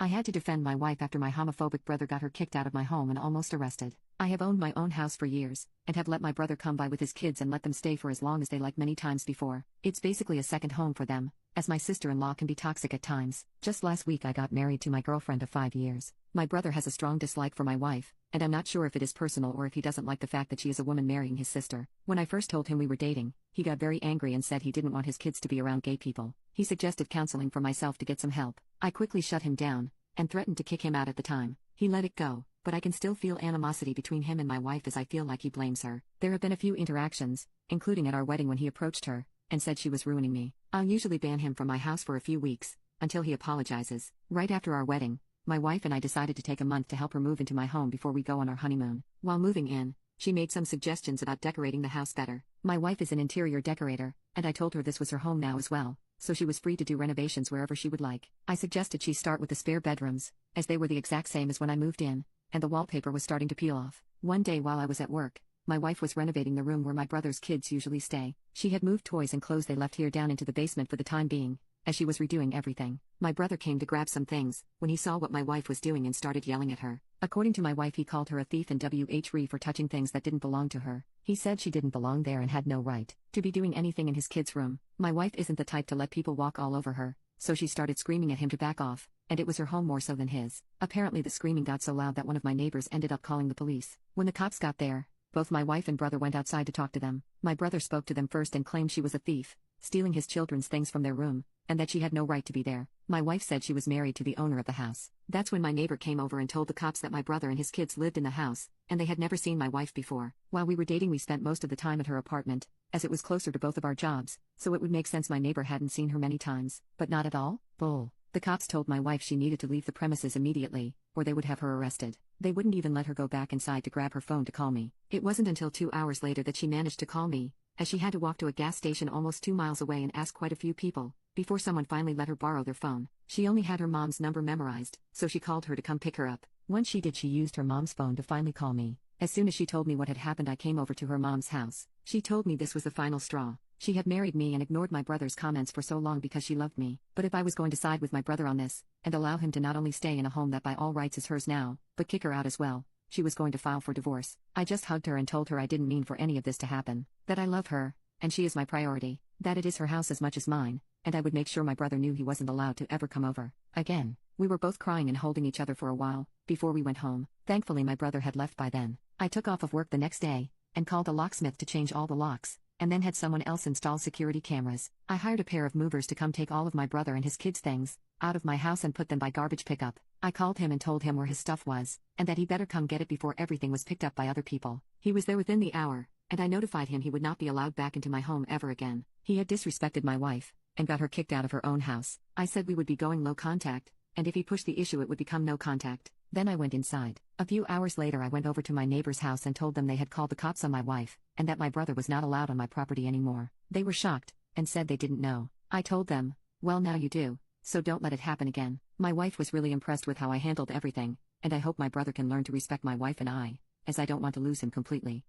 I had to defend my wife after my homophobic brother got her kicked out of my home and almost arrested. I have owned my own house for years, and have let my brother come by with his kids and let them stay for as long as they like many times before. It's basically a second home for them, as my sister-in-law can be toxic at times. Just last week I got married to my girlfriend of 5 years. My brother has a strong dislike for my wife, and I'm not sure if it is personal or if he doesn't like the fact that she is a woman marrying his sister. When I first told him we were dating, he got very angry and said he didn't want his kids to be around gay people. He suggested counseling for myself to get some help. I quickly shut him down, and threatened to kick him out at the time. He let it go, but I can still feel animosity between him and my wife as I feel like he blames her. There have been a few interactions, including at our wedding when he approached her, and said she was ruining me. I'll usually ban him from my house for a few weeks, until he apologizes. Right after our wedding, my wife and I decided to take a month to help her move into my home before we go on our honeymoon. While moving in, she made some suggestions about decorating the house better. My wife is an interior decorator, and I told her this was her home now as well, so she was free to do renovations wherever she would like. I suggested she start with the spare bedrooms, as they were the exact same as when I moved in, and the wallpaper was starting to peel off. One day while I was at work, my wife was renovating the room where my brother's kids usually stay. She had moved toys and clothes they left here down into the basement for the time being, as she was redoing everything. My brother came to grab some things, when he saw what my wife was doing and started yelling at her. According to my wife, he called her a thief and WHRE for touching things that didn't belong to her. He said she didn't belong there and had no right to be doing anything in his kids' room. My wife isn't the type to let people walk all over her, so she started screaming at him to back off, and it was her home more so than his. Apparently the screaming got so loud that one of my neighbors ended up calling the police. When the cops got there, both my wife and brother went outside to talk to them. My brother spoke to them first and claimed she was a thief, stealing his children's things from their room, and that she had no right to be there. My wife said she was married to the owner of the house. That's when my neighbor came over and told the cops that my brother and his kids lived in the house, and they had never seen my wife before. While we were dating, we spent most of the time at her apartment, as it was closer to both of our jobs, so it would make sense my neighbor hadn't seen her many times. But not at all? Bull. The cops told my wife she needed to leave the premises immediately, or they would have her arrested. They wouldn't even let her go back inside to grab her phone to call me. It wasn't until 2 hours later that she managed to call me, as she had to walk to a gas station almost 2 miles away and ask quite a few people, before someone finally let her borrow their phone. She only had her mom's number memorized, so she called her to come pick her up. Once she did, she used her mom's phone to finally call me. As soon as she told me what had happened, I came over to her mom's house. She told me this was the final straw. She had married me and ignored my brother's comments for so long because she loved me. But if I was going to side with my brother on this, and allow him to not only stay in a home that by all rights is hers now, but kick her out as well, she was going to file for divorce. I just hugged her and told her I didn't mean for any of this to happen, that I love her, and she is my priority, that it is her house as much as mine, and I would make sure my brother knew he wasn't allowed to ever come over again. We were both crying and holding each other for a while, before we went home. Thankfully my brother had left by then. I took off of work the next day, and called a locksmith to change all the locks, and then had someone else install security cameras. I hired a pair of movers to come take all of my brother and his kids' things out of my house and put them by garbage pickup. I called him and told him where his stuff was, and that he better come get it before everything was picked up by other people. He was there within the hour, and I notified him he would not be allowed back into my home ever again. He had disrespected my wife, and got her kicked out of her own house. I said we would be going low contact, and if he pushed the issue it would become no contact. Then I went inside. A few hours later I went over to my neighbor's house and told them they had called the cops on my wife, and that my brother was not allowed on my property anymore. They were shocked, and said they didn't know. I told them, well now you do, so don't let it happen again. My wife was really impressed with how I handled everything, and I hope my brother can learn to respect my wife and I, as I don't want to lose him completely.